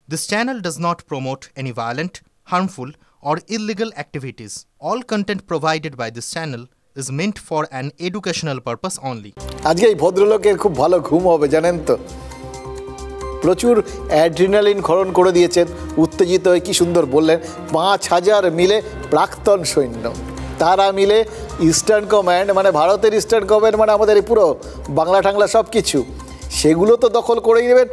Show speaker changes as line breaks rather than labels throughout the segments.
This channel does not promote any violent, harmful, or illegal activities. All content provided by this channel is meant for an educational purpose only.
আজকে এই ভদ্রলোকের খুব ভালো ঘুম হবে জানেন তো, প্রচুর অ্যাড্রিনালিন ক্ষরণ করে দিয়েছেন, উত্তেজিত হয়ে কি সুন্দর বললেন ৫,০০০ মিলে প্রাক্তন সৈন্য, তারা মিলে ইস্টার্ন কমান্ড, মানে ভারতের ইস্টার্ন কমান্ড মানে আমাদের এই পুরো বাংলা টাংলা সব কিছু, সেগুলো তো দখল করেই নেবেন,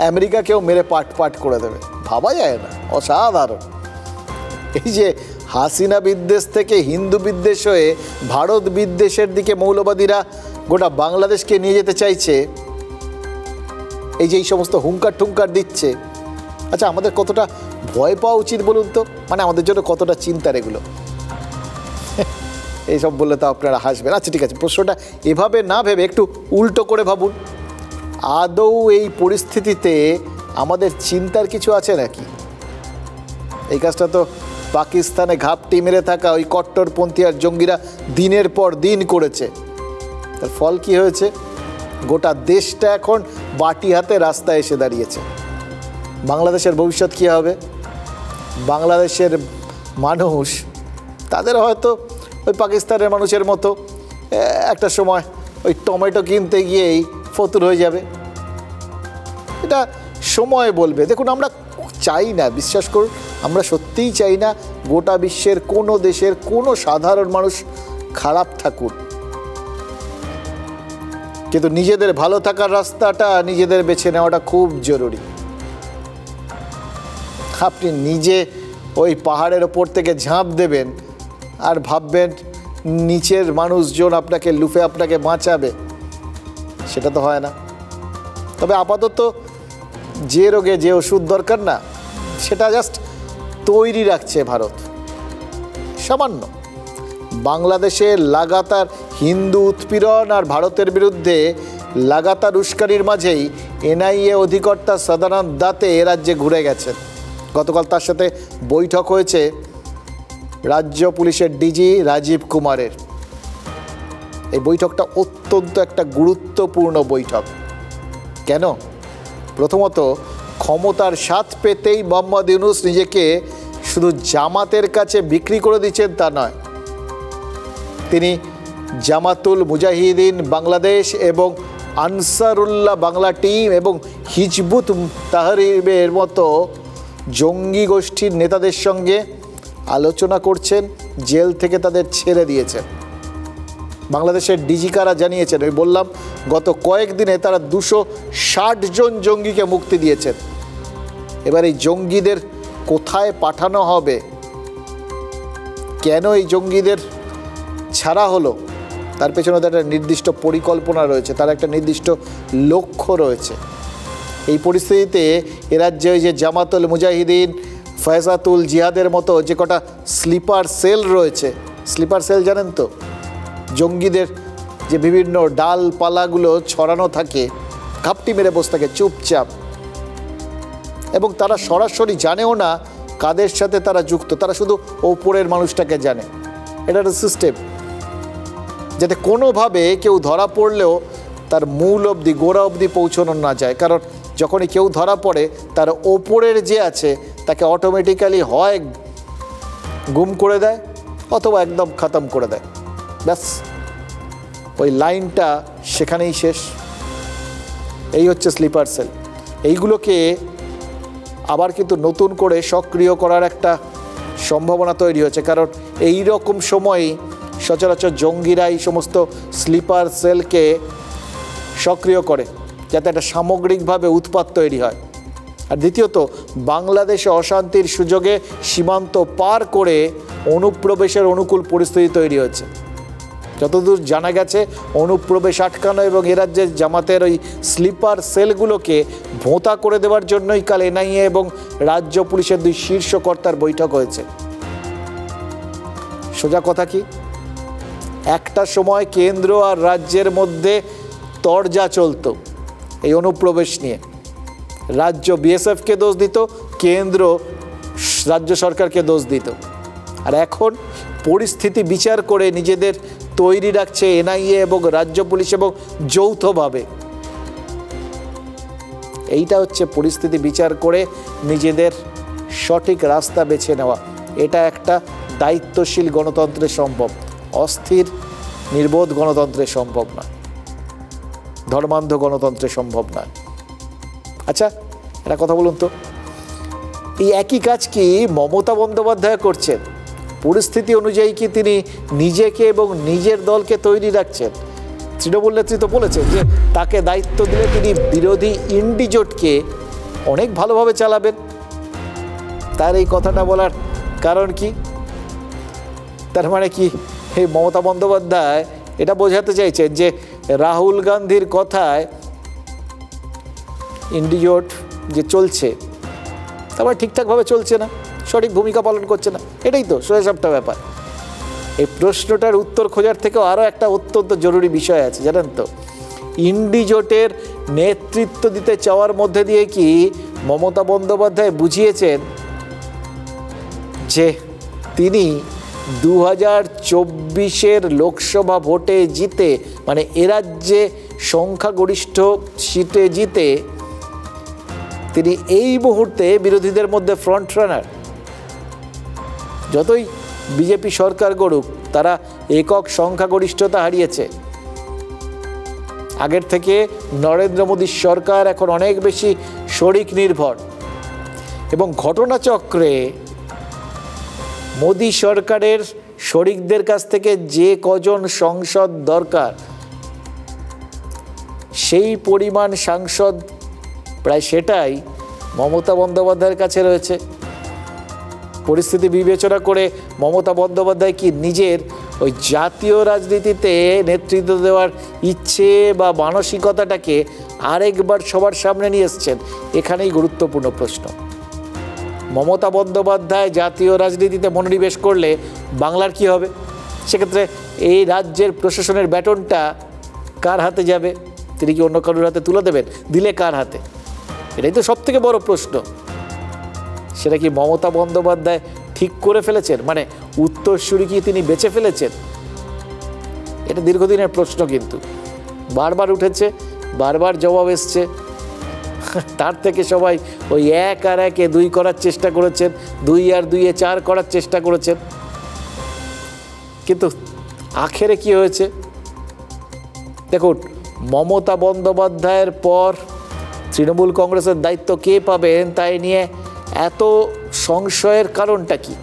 আমেরিকাকেও মেরে পাট পাট করে দেবে। ভাবা যায় না, অসাধারণ। এই যে হাসিনা বিদ্বেষ থেকে হিন্দু বিদ্বেষ হয়ে ভারত বিদ্বেষের দিকে মৌলবাদীরা গোটা বাংলাদেশকে নিয়ে যেতে চাইছে, এই যে এই সমস্ত হুঙ্কার ঠুঙ্কার দিচ্ছে, আচ্ছা আমাদের কতটা ভয় পাওয়া উচিত বলুন তো? মানে আমাদের জন্য কতটা চিন্তার এগুলো। এইসব বললে তো আপনারা হাসবেন। আচ্ছা ঠিক আছে, প্রশ্নটা এভাবে না ভেবে একটু উল্টো করে ভাবুন, আদৌ এই পরিস্থিতিতে আমাদের চিন্তার কিছু আছে নাকি? এই কাজটা তো পাকিস্তানে ঘাপটি মেরে থাকা ওই কট্টরপন্থী আর জঙ্গিরা দিনের পর দিন করেছে। তার ফল কি হয়েছে? গোটা দেশটা এখন বাটি হাতে রাস্তায় এসে দাঁড়িয়েছে। বাংলাদেশের ভবিষ্যৎ কী হবে? বাংলাদেশের মানুষ তাদের হয়তো ওই পাকিস্তানের মানুষের মতো একটা সময় ওই টমেটো কিনতে গিয়েই ফতুর হয়ে যাবে, এটা সময় বলবে। দেখুন, আমরা চাই না, বিশ্বাস করুন, আমরা সত্যিই চাই না গোটা বিশ্বের কোনো দেশের কোনো সাধারণ মানুষ খারাপ থাকুন, কিন্তু নিজেদের ভালো থাকার রাস্তাটা নিজেদের বেছে নেওয়াটা খুব জরুরি। আপনি নিজে ওই পাহাড়ের ওপর থেকে ঝাঁপ দেবেন আর ভাববেন নিচের মানুষজন আপনাকে লুফে আপনাকে বাঁচাবে, সেটা তো হয় না। তবে আপাতত যে রোগে যে ওষুধ দরকার না, সেটা জাস্ট তৈরি রাখছে ভারত সামান্য। বাংলাদেশে লাগাতার হিন্দু উৎপীড়ন আর ভারতের বিরুদ্ধে লাগাতার উস্কানির মাঝেই এনআইএ অধিকর্তা সদানন্দ দাতে এ রাজ্যে ঘুরে গেছেন। গতকাল তার সাথে বৈঠক হয়েছে রাজ্য পুলিশের ডিজি রাজীব কুমারের। এই বৈঠকটা অত্যন্ত একটা গুরুত্বপূর্ণ বৈঠক। কেন? প্রথমত, ক্ষমতার স্বাদ পেতেই মোহাম্মদ ইউনূস নিজেকে শুধু জামাতের কাছে বিক্রি করে দিচ্ছেন তা নয়, তিনি জামাতুল মুজাহিদিন বাংলাদেশ এবং আনসারুল্লাহ বাংলা টিম এবং হিজবুত তাহরিরের মতো জঙ্গি গোষ্ঠীর নেতাদের সঙ্গে আলোচনা করছেন, জেল থেকে তাদের ছেড়ে দিয়েছেন। বাংলাদেশের ডিজিকারা জানিয়েছেন, আমি বললাম গত কয়েকদিনে তারা 260 জন জঙ্গিকে মুক্তি দিয়েছেন। এবার এই জঙ্গিদের কোথায় পাঠানো হবে, কেন এই জঙ্গিদের ছাড়া হলো, তার পেছনে একটা নির্দিষ্ট পরিকল্পনা রয়েছে, তার একটা নির্দিষ্ট লক্ষ্য রয়েছে। এই পরিস্থিতিতে এ রাজ্যে ওই যে জামাতুল মুজাহিদিন, ফয়জাতুল জিহাদের মতো যে কটা স্লিপার সেল রয়েছে, স্লিপার সেল জানেন তো, জঙ্গিদের যে বিভিন্ন ডালপালাগুলো ছড়ানো থাকে, ঘাপটি মেরে বসে থাকে চুপচাপ, এবং তারা সরাসরি জানেও না কাদের সাথে তারা যুক্ত, তারা শুধু ওপরের মানুষটাকে জানে। এটা একটা সিস্টেম, যাতে কোনোভাবে কেউ ধরা পড়লেও তার মূল অবধি, গোড়া অবধি পৌঁছানো না যায়। কারণ যখনই কেউ ধরা পড়ে, তার ওপরের যে আছে তাকে অটোমেটিক্যালি হয় গুম করে দেয় অথবা একদম খতম করে দেয়। ব্যাস, ওই লাইনটা সেখানেই শেষ। এই হচ্ছে স্লিপার সেল। এইগুলোকে আবার কিন্তু নতুন করে সক্রিয় করার একটা সম্ভাবনা তৈরি হয়েছে, কারণ এই রকম সময়ই সচরাচর জঙ্গিরা এই সমস্ত স্লিপার সেলকে সক্রিয় করে, যাতে একটা সামগ্রিকভাবে উৎপাত তৈরি হয়। আর দ্বিতীয়ত, বাংলাদেশে অশান্তির সুযোগে সীমান্ত পার করে অনুপ্রবেশের অনুকূল পরিস্থিতি তৈরি হয়েছে। যতদূর জানা গেছে, অনুপ্রবেশ আটকানো এবং এ রাজ্যের জামাতের ওই স্লিপার সেলগুলোকে ভোঁতা করে দেওয়ার জন্যই কাল এনআইএ এবং রাজ্য পুলিশের 2 শীর্ষ কর্তার বৈঠক হয়েছে। সোজা কথা কি, একটা সময় কেন্দ্র আর রাজ্যের মধ্যে তরজা চলত এই অনুপ্রবেশ নিয়ে। রাজ্য বিএসএফকে দোষ দিত, কেন্দ্র রাজ্য সরকারকে দোষ দিত। আর এখন পরিস্থিতি বিচার করে নিজেদের তৈরি রাখছে এনআইএ এবং রাজ্য পুলিশ এবং যৌথভাবে। এইটা হচ্ছে পরিস্থিতি বিচার করে নিজেদের সঠিক রাস্তা বেছে নেওয়া। এটা একটা দায়িত্বশীল গণতন্ত্রে সম্ভব, অস্থির নির্বোধ গণতন্ত্রে সম্ভব না, ধর্মান্ধ গণতন্ত্রে সম্ভব না। আচ্ছা, একটা কথা বলুন তো, এই একই কাজ কি মমতা বন্দ্যোপাধ্যায় করছেন? পরিস্থিতি অনুযায়ী কি তিনি নিজেকে এবং নিজের দলকে তৈরি রাখছেন? তৃণমূল নেত্রী তো বলেছেন যে তাকে দায়িত্ব দিলে তিনি বিরোধী ইন্ডি জোটকে অনেক ভালোভাবে চালাবেন। তার এই কথাটা বলার কারণ কি? তার মানে কি এই মমতা বন্দ্যোপাধ্যায় এটা বোঝাতে চাইছেন যে রাহুল গান্ধীর কথায় ইন্ডি জোট যে চলছে তারপরে ঠিকঠাকভাবে চলছে না, সঠিক ভূমিকা পালন করছে না? এটাই তো সোজাসাপটা ব্যাপার। এই প্রশ্নটার উত্তর খোঁজার থেকেও আরও একটা অত্যন্ত জরুরি বিষয় আছে, জানেন তো? ইন্ডি জোটের নেতৃত্ব দিতে চাওয়ার মধ্যে দিয়ে কি মমতা বন্দ্যোপাধ্যায় বুঝিয়েছেন যে তিনি 2024 লোকসভা ভোটে জিতে, মানে এ রাজ্যে সংখ্যাগরিষ্ঠ সিটে জিতে তিনি এই মুহূর্তে বিরোধীদের মধ্যে ফ্রন্ট রানার। যতই বিজেপি সরকার গড়ুক, তারা একক সংখ্যাগরিষ্ঠতা হারিয়েছে। আগের থেকে নরেন্দ্র মোদীর সরকার এখন অনেক বেশি শরিক নির্ভর, এবং ঘটনাচক্রে মোদী সরকারের শরিকদের কাছ থেকে যে কজন সংসদ দরকার সেই পরিমাণ সাংসদ প্রায় সেটাই মমতা বন্দ্যোপাধ্যায়ের কাছে রয়েছে। পরিস্থিতি বিবেচনা করে মমতা বন্দ্যোপাধ্যায় কি নিজের ওই জাতীয় রাজনীতিতে নেতৃত্ব দেওয়ার ইচ্ছে বা মানসিকতাটাকে আরেকবার সবার সামনে নিয়ে এসছেন? এখানেই গুরুত্বপূর্ণ প্রশ্ন। মমতা বন্দ্যোপাধ্যায় জাতীয় রাজনীতিতে মনোনিবেশ করলে বাংলার কি হবে? সেক্ষেত্রে এই রাজ্যের প্রশাসনের ব্যাটনটা কার হাতে যাবে? তিনি কি অন্য কারোর হাতে তুলে দেবেন? দিলে কার হাতে? এটাই তো সবথেকে বড় প্রশ্ন। সেটা কি মমতা বন্দ্যোপাধ্যায় ঠিক করে ফেলেছেন? মানে উত্তরসূরি কি তিনি বেছে ফেলেছেন? এটা দীর্ঘদিনের প্রশ্ন, কিন্তু বারবার উঠেছে, বারবার জবাব এসছে। তার থেকে সবাই ওই 1 আর 1 2 করার চেষ্টা করেছেন, 2 আর 2 4 করার চেষ্টা করেছেন, কিন্তু আখেরে কি হয়েছে দেখুন। মমতা বন্দ্যোপাধ্যায়ের পর তৃণমূল কংগ্রেসের দায়িত্ব কে পাবেন তাই নিয়ে এত সংশয়ের কারণটা কি?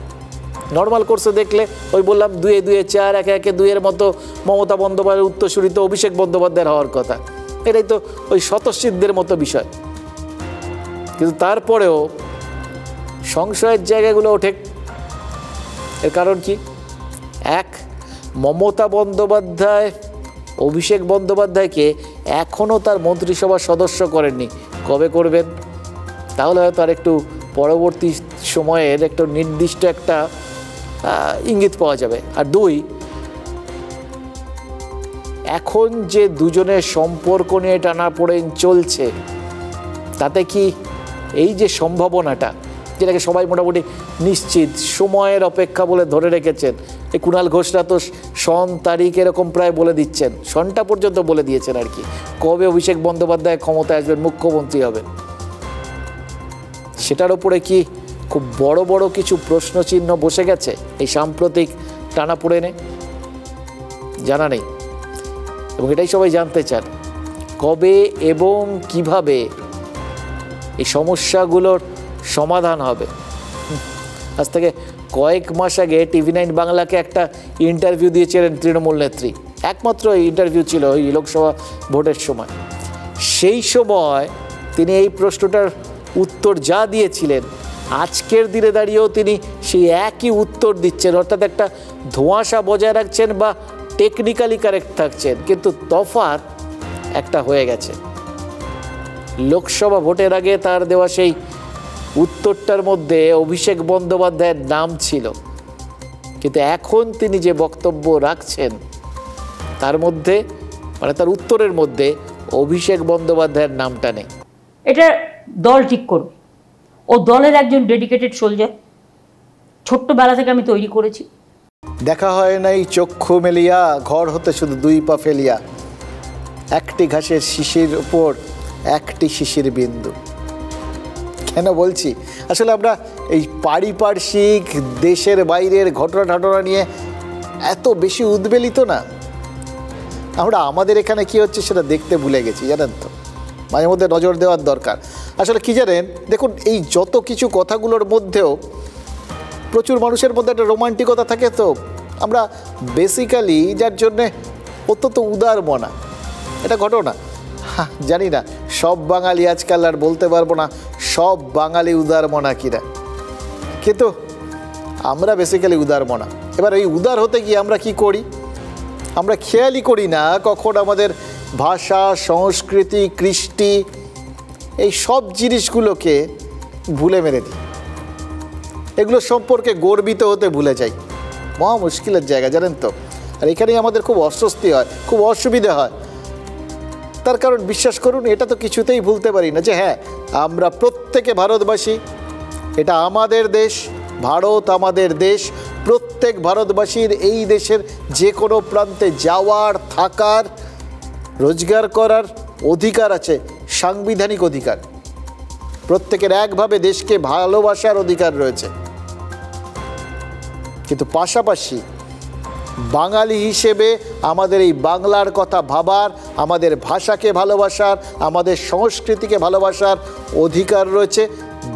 নর্মাল কোর্সে দেখলে ওই বললাম 2 2 4 1 1 2 মতো মমতা বন্দ্যোপাধ্যায়ের উত্তরসূরি তো অভিষেক বন্দ্যোপাধ্যায়ের হওয়ার কথা। এটাই তো ওই স্বতঃসিদ্ধের মতো বিষয়। কিন্তু তারপরেও সংশয়ের জায়গাগুলো ওঠে। এর কারণ কি? এক, মমতা বন্দ্যোপাধ্যায় অভিষেক বন্দ্যোপাধ্যায়কে এখনও তার মন্ত্রিসভার সদস্য করেননি। কবে করবেন? তাহলে হয়তো আর একটু পরবর্তী সময়ের একটু নির্দিষ্ট একটা ইঙ্গিত পাওয়া যাবে। আর 2, এখন যে দুজনের সম্পর্ক নিয়ে টানাপোড়েন চলছে, তাতে কি এই যে সম্ভাবনাটা, যেটাকে সবাই মোটামুটি নিশ্চিত সময়ের অপেক্ষা বলে ধরে রেখেছেন, এই কুণাল ঘোষরা তো সন তারিখ এরকম প্রায় বলে দিচ্ছেন, সনটা পর্যন্ত বলে দিয়েছেন আর কি, কবে অভিষেক বন্দ্যোপাধ্যায় ক্ষমতায় আসবেন, মুখ্যমন্ত্রী হবেন, সেটার উপরে কি খুব বড় বড় কিছু প্রশ্নচিহ্ন বসে গেছে এই সাম্প্রতিক টানাপোড়েনে? জানা নেই, এবং এটাই সবাই জানতে চান কবে এবং কিভাবে এই সমস্যাগুলোর সমাধান হবে। আজ থেকে কয়েক মাস আগে TV9 বাংলাকে একটা ইন্টারভিউ দিয়েছিলেন তৃণমূল নেত্রী, একমাত্র ইন্টারভিউ ছিল ওই লোকসভা ভোটের সময়। সেই সময় তিনি এই প্রশ্নটার উত্তর যা দিয়েছিলেন, আজকের দিনে দাঁড়িয়েও তিনি সেই একই উত্তর দিচ্ছেন, অর্থাৎ একটা ধোঁয়াশা বজায় রাখছেন বা টেকনিক্যালি কারেক্ট থাকছেন, কিন্তু তফাৎ একটা হয়ে গেছে। লোকসভা ভোটের আগে তার দেওয়া সেই উত্তরটার মধ্যে অভিষেক বন্দ্যোপাধ্যায়ের নাম ছিল, কিন্তু এখন তিনি যে বক্তব্য রাখছেন তার মধ্যে, মানে তার উত্তরের মধ্যে অভিষেক বন্দ্যোপাধ্যায়ের নামটা নেই।
এটা দল ঠিক করবে। ও দলের একজন ডেডিকেটেড সোলজার, ছোট্টবেলা থেকে আমি তৈরি করেছি।
দেখা হয় নাই চক্ষু মেলিয়া, ঘর হতে শুধু 2 পা ফেলিয়া, একটি ঘাসের শিশির উপর একটি শিশির বিন্দু। কেন বলছি, আসলে আমরা এই পারিপার্শ্বিক দেশের বাইরের ঘটনা নিয়ে এত বেশি উদ্বেলিত না, আমরা আমাদের এখানে কি হচ্ছে সেটা দেখতে ভুলে গেছি, জানেন তো। মাঝে মধ্যে নজর দেওয়ার দরকার। আসলে কি জানেন, দেখুন এই যত কিছু কথাগুলোর মধ্যেও প্রচুর মানুষের মধ্যে একটা রোমান্টিকতা থাকে, তো আমরা বেসিক্যালি যার জন্যে অত্যন্ত উদার মনা, এটা ঘটনা। জানি না সব বাঙালি আজকাল, আর বলতে পারবো না সব বাঙালি উদার মনা কিনা, কিন্তু আমরা বেসিক্যালি উদার মনা। এবার এই উদার হতে গিয়ে আমরা কি করি, আমরা খেয়ালই করি না কখন আমাদের ভাষা, সংস্কৃতি, কৃষ্টি এই সব জিনিসগুলোকে ভুলে মেরে দিই, এগুলো সম্পর্কে গর্বিত হতে ভুলে যাই। মহা মুশকিলের জায়গা, জানেন তো। আর এখানেই আমাদের খুব অস্বস্তি হয়, খুব অসুবিধা হয়। তার কারণ বিশ্বাস করুন, এটা তো কিছুতেই ভুলতে পারি না যে হ্যাঁ, আমরা প্রত্যেকে ভারতবাসী, এটা আমাদের দেশ, ভারত আমাদের দেশ। প্রত্যেক ভারতবাসীর এই দেশের যে কোনো প্রান্তে যাওয়ার, থাকার, রোজগার করার অধিকার আছে, সাংবিধানিক অধিকার। প্রত্যেকের একভাবে দেশকে ভালোবাসার অধিকার রয়েছে। কিন্তু পাশাপাশি বাঙালি হিসেবে আমাদের এই বাংলার কথা ভাবার, আমাদের ভাষাকে ভালোবাসার, আমাদের সংস্কৃতিকে ভালোবাসার অধিকার রয়েছে,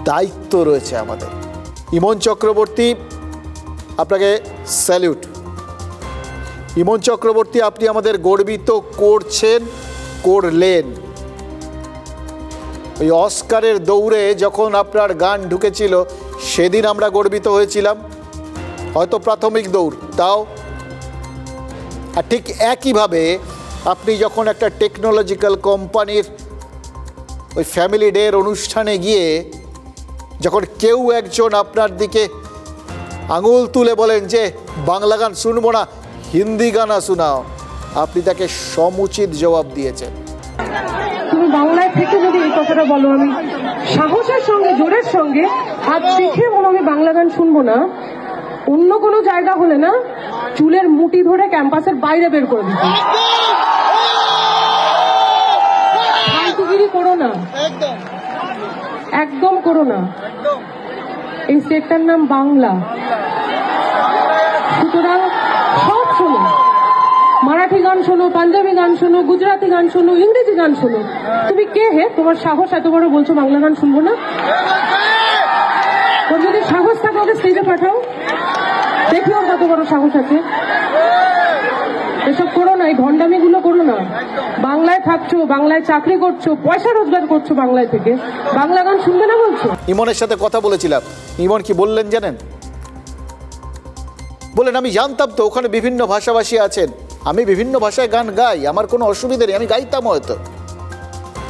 দায়িত্ব রয়েছে আমাদের। ইমন চক্রবর্তী, আপনাকে স্যালিউট। ইমন চক্রবর্তী, আপনি আমাদের গর্বিত করছেন, করলেন। ওই অস্কারের দৌড়ে যখন আপনার গান ঢুকেছিল সেদিন আমরা গর্বিত হয়েছিলাম, হয়তো প্রাথমিক দৌড় তাও। আর ঠিক একইভাবে আপনি যখন একটা টেকনোলজিক্যাল কোম্পানির ওই ফ্যামিলি ডের অনুষ্ঠানে গিয়ে যখন কেউ একজন আপনার দিকে আঙুল তুলে বলেন যে বাংলা গান শুনবো না, হিন্দি গানা শোনাও, আপনি তাকে সমুচিত জবাব দিয়েছেন।
তুমি বাংলায় থেকে যদি এই কথাটা বলো, আমি সাহসের সঙ্গে, জোরের সঙ্গে হাত দেখে বলো আমি বাংলা গান শুনবো না, অন্য কোনো জায়গা হলে না চুলের মুঠি ধরে ক্যাম্পাসের বাইরে বের করে দিত। ফালতুগিরি করো না, একদম করো না। এই স্টেটটার নাম বাংলা, সুতরাং সব শোনো, মারাঠি গান শোনো, পাঞ্জাবি গান শোনো, গুজরাটি গান শোনো, ইংরেজি গান শোনো। তুমি কে হে, তোমার সাহস এত বড় বলছো বাংলা গান শুনবো না? তোর যদি সাহস থাকে ওকে স্টেজে পাঠাও, দেখি ওর কত বড় সাহস আছে। এসব করো না, এই ভণ্ডামি গুলো করো না। বাংলায় থাকছো, বাংলায় চাকরি করছো, পয়সা রোজগার করছো বাংলায় থেকে, বাংলা গান শুনবে না বলছো?
ইমনের সাথে কথা বলেছিলাম, ইমন কি বললেন জানেন? বলেন আমি জানতাম তো ওখানে বিভিন্ন ভাষাভাষী আছেন, আমি বিভিন্ন ভাষায় গান গাই, আমার কোনো অসুবিধা নেই, আমি গাইতাম হয়তো,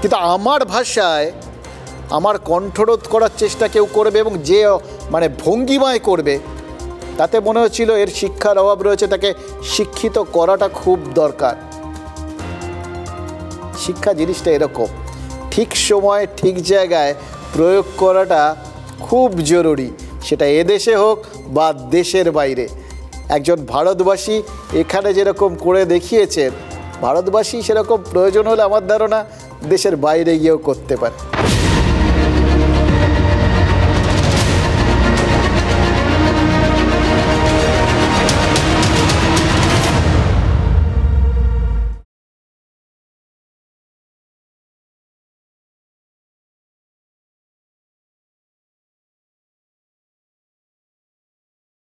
কিন্তু আমার ভাষায় আমার কণ্ঠরোধ করার চেষ্টা কেউ করবে এবং যে মানে ভঙ্গিমায় করবে, তাতে মনে হচ্ছিল এর শিক্ষার অভাব রয়েছে, তাকে শিক্ষিত করাটা খুব দরকার। শিক্ষা জিনিসটা এরকম, ঠিক সময়ে ঠিক জায়গায় প্রয়োগ করাটা খুব জরুরি, সেটা এদেশে হোক বা দেশের বাইরে। একজন ভারতবাসী এখানে যেরকম করে দেখিয়েছেন, ভারতবাসী সেরকম প্রয়োজন হলে আমার ধারণা দেশের বাইরে গিয়েও করতে পারে।